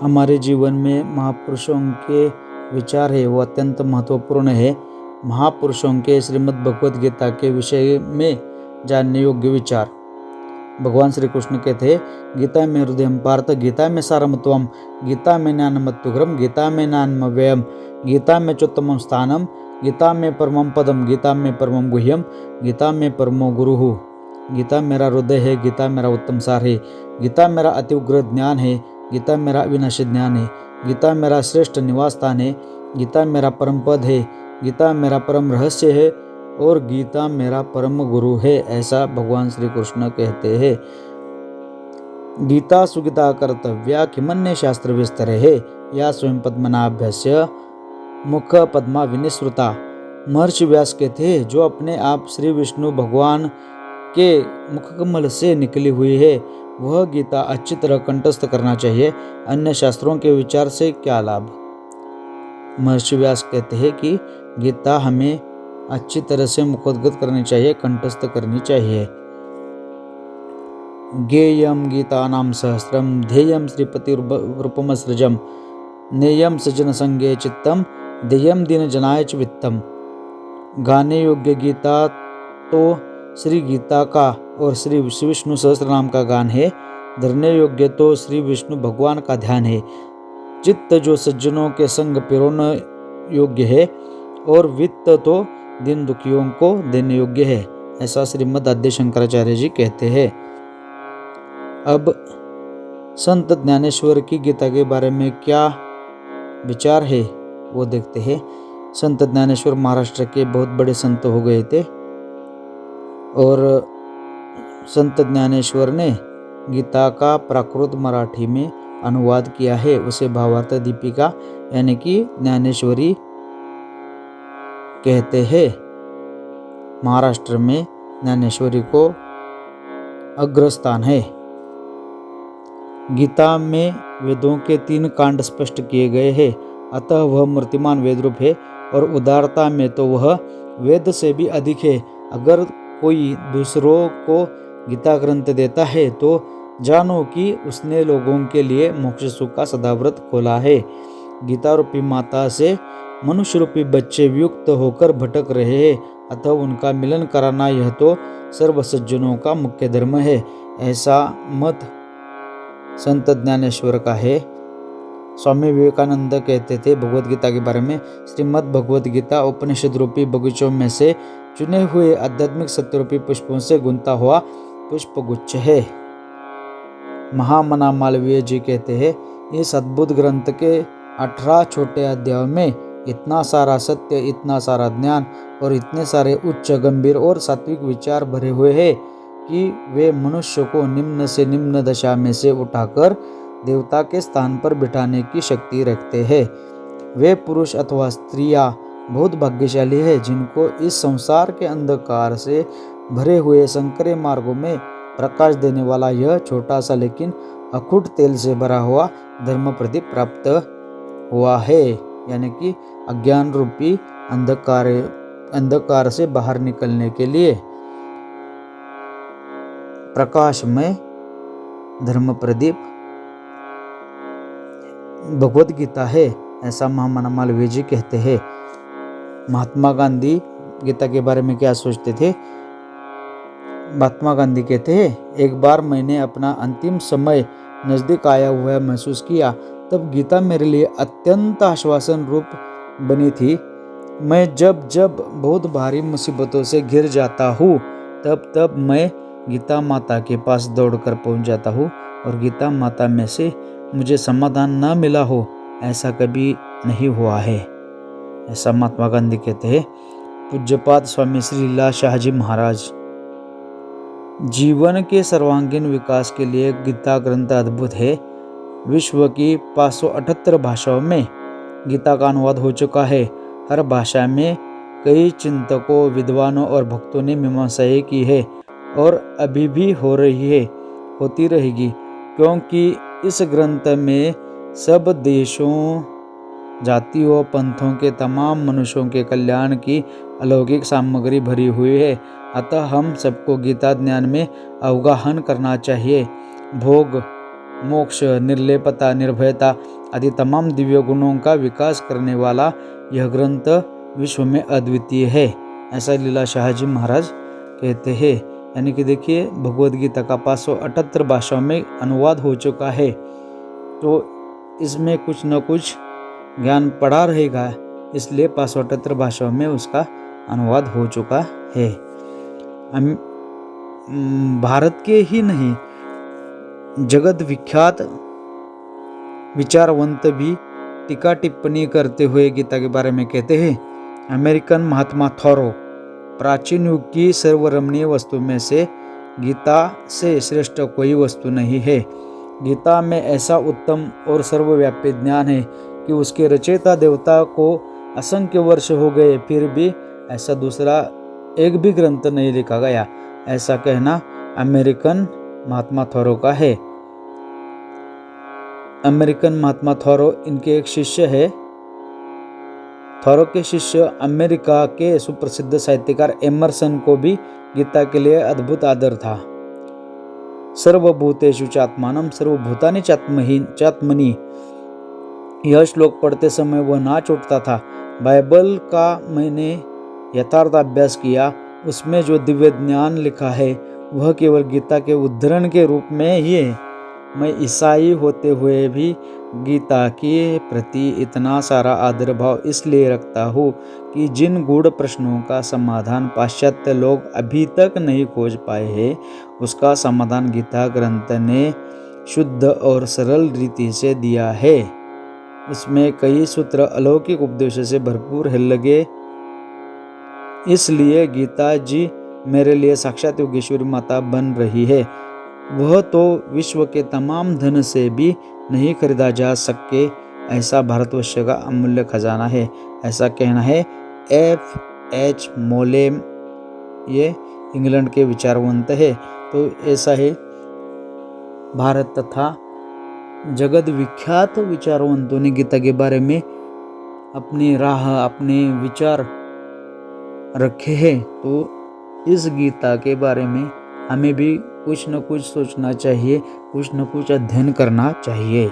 हमारे जीवन में महापुरुषों के विचार है वो अत्यंत महत्वपूर्ण है। महापुरुषों के श्रीमद् भगवद गीता के विषय में जानने योग्य विचार। भगवान श्री कृष्ण कहते हैं, गीता में हृदयम पार्थ, गीता में सारमत्वम, गीता में ज्ञानमत्युग्रम, गीता में ज्ञानमव्ययम, गीता में चोत्तमम स्थानम, गीता में परमम पदम, गीता में परमम गुह्यम, गीता में परमो गुरुः। गीता मेरा हृदय है, गीता मेरा उत्तम सार है, गीता मेरा अति उग्र ज्ञान है, गीता मेरा अविनाशी ज्ञान है, गीता मेरा श्रेष्ठ निवास स्थान है, गीता मेरा परम पद है, गीता मेरा परम रहस्य है और गीता मेरा परम गुरु है। ऐसा भगवान श्री कृष्ण कहते हैं। गीता सुगीता कर्तव्या किमन्य शास्त्र विस्तर है, या स्वयं पद्मनाभ्यस्य मुख पद्मा विनिश्रुता। महर्षि व्यास कहते हैं, जो अपने आप श्री विष्णु भगवान के मुखकमल से निकली हुई है वह गीता अच्छी तरह कंठस्थ करना चाहिए, अन्य शास्त्रों के विचार से क्या लाभ। महर्षि व्यास कहते हैं कि गीता हमें अच्छी तरह से मुखोद्गत करनी चाहिए, कंठस्थ करनी चाहिए। गेयम गीतानां सहस्रम ध्येयम श्रीपति रूपमसृजम, नेयम सज्जन संगे चित्तम, देयम दीन जनाय च वित्तम। गाने योग्य गीता तो श्री गीता का और श्री विष्णु सहस्त्र नाम का गान है। धरने योग्य तो श्री विष्णु भगवान का ध्यान है। चित्त जो सज्जनों के संग पिरोने योग्य है और वित्त तो दिन दुखियों को देने योग्य है। ऐसा श्रीमद् आद्य शंकराचार्य जी कहते हैं। अब संत ज्ञानेश्वर की गीता के बारे में क्या विचार है वो देखते हैं। संत ज्ञानेश्वर महाराष्ट्र के बहुत बड़े संत हो गए थे और संत ज्ञानेश्वर ने गीता का प्राकृत मराठी में अनुवाद किया है। उसे भावार्थ दीपिका यानी कि ज्ञानेश्वरी कहते हैं। महाराष्ट्र में ज्ञानेश्वरी को अग्रस्थान है। गीता में वेदों के 3 कांड स्पष्ट किए गए हैं, अतः वह मूर्तिमान वेद रूप है और उदारता में तो वह वेद से भी अधिक है। अगर कोई दूसरों को गीता ग्रंथ देता है तो जानो कि उसने लोगों के लिए मोक्ष सुख का सदाव्रत खोला है। गीता रूपी माता से मनुष्य रूपी बच्चे वियुक्त होकर भटक रहे हैं, अतः उनका मिलन कराना यह तो सर्व सज्जनों का मुख्य धर्म है। ऐसा मत संत ज्ञानेश्वर का है। स्वामी विवेकानंद कहते थे भगवद गीता के बारे में, श्रीमद् भगवद गीता उपनिषद रूपी बगीचों में से चुने हुए आध्यात्मिक सत्य रूपी पुष्पों से गुंथा हुआ पुष्पगुच्छ है। महामना मालवीय जी कहते हैं, इस अद्भुत ग्रंथ के 18 छोटे अध्यायों में इतना सारा सत्य, इतना सारा ज्ञान और इतने सारे उच्च गंभीर और सात्विक विचार भरे हुए हैं कि वे मनुष्य को निम्न से निम्न दशा में से उठाकर देवता के स्थान पर बिठाने की शक्ति रखते हैं। वे पुरुष अथवा स्त्रियां बहुत भाग्यशाली है जिनको इस संसार के अंधकार से भरे हुए संकरे मार्गों में प्रकाश देने वाला यह छोटा सा लेकिन अखुट तेल से भरा हुआ धर्म प्रदीप प्राप्त हुआ है। यानी कि अज्ञान रूपी अंधकार से बाहर निकलने के लिए प्रकाशमय धर्म प्रदीप भगवद गीता है। ऐसा महामना मालवीय जी कहते हैं। महात्मा गांधी गीता के बारे में क्या सोचते थे। महात्मा गांधी कहते हैं, एक बार मैंने अपना अंतिम समय नजदीक आया हुआ महसूस किया, तब गीता मेरे लिए अत्यंत आश्वासन रूप बनी थी। मैं जब जब बहुत भारी मुसीबतों से घिर जाता हूँ तब तब मैं गीता माता के पास दौड़कर पहुँच जाता हूँ और गीता माता में से मुझे समाधान न मिला हो ऐसा कभी नहीं हुआ है। ऐसा महात्मा गांधी कहते हैं। पूज्यपाद स्वामी श्री लीला शाहजी महाराज, जीवन के सर्वांगीण विकास के लिए गीता ग्रंथ अद्भुत है। विश्व की 578 भाषाओं में गीता का अनुवाद हो चुका है। हर भाषा में कई चिंतकों, विद्वानों और भक्तों ने मीमांसाएं की है और अभी भी हो रही है, होती रहेगी, क्योंकि इस ग्रंथ में सब देशों, जातियों, पंथों के तमाम मनुष्यों के कल्याण की अलौकिक सामग्री भरी हुई है। अतः हम सबको गीता ज्ञान में अवगाहन करना चाहिए। भोग मोक्ष, निर्लेपता, निर्भयता आदि तमाम दिव्य गुणों का विकास करने वाला यह ग्रंथ विश्व में अद्वितीय है, ऐसा लीला शाहजी महाराज कहते हैं। यानी कि देखिए, भगवद गीता का 578 भाषाओं में अनुवाद हो चुका है, तो इसमें कुछ न कुछ ज्ञान पड़ा रहेगा, इसलिए 578 भाषाओं में उसका अनुवाद हो चुका है। भारत के ही नहीं, जगत विख्यात विचारवंत भी टीका टिप्पणी करते हुए गीता के बारे में कहते हैं, अमेरिकन महात्मा थॉरो, प्राचीन युग की सर्वरमणीय वस्तु में से गीता से श्रेष्ठ कोई वस्तु नहीं है। गीता में ऐसा उत्तम और सर्वव्यापी ज्ञान है कि उसके रचयिता देवता को असंख्य वर्ष हो गए, फिर भी ऐसा दूसरा एक भी ग्रंथ नहीं लिखा गया, ऐसा कहना अमेरिकन महात्मा थॉरो का है। अमेरिकन महात्मा थॉरो इनके एक शिष्य है। थॉरो के शिष्य अमेरिका के सुप्रसिद्ध साहित्यकार एमरसन को भी गीता के लिए अद्भुत आदर था। सर्वभूतेषु चात्मानं सर्वभूतानि चात्मनि, यह श्लोक पढ़ते समय वह नाच उठता था। बाइबल का मैंने यथार्थ अभ्यास किया, उसमें जो दिव्य ज्ञान लिखा है वह केवल गीता के उद्धरण के रूप में ही है। मैं ईसाई होते हुए भी गीता के प्रति इतना सारा आदर भाव इसलिए रखता हूँ कि जिन गूढ़ प्रश्नों का समाधान पाश्चात्य लोग अभी तक नहीं खोज पाए हैं, उसका समाधान गीता ग्रंथ ने शुद्ध और सरल रीति से दिया है। उसमें कई सूत्र अलौकिक उपदेशों से भरपूर है लगे, इसलिए गीता जी मेरे लिए साक्षात योगेश्वरी माता बन रही है। वह तो विश्व के तमाम धन से भी नहीं खरीदा जा सके, ऐसा भारतवर्ष का अमूल्य खजाना है, ऐसा कहना है F.H. मोलेम, ये इंग्लैंड के विचारवंत है। तो ऐसा है, भारत तथा जगत विख्यात विचारवंतों ने गीता के बारे में अपनी राह, अपने विचार रखे हैं। तो इस गीता के बारे में हमें भी कुछ न कुछ सोचना चाहिए, कुछ न कुछ अध्ययन करना चाहिए।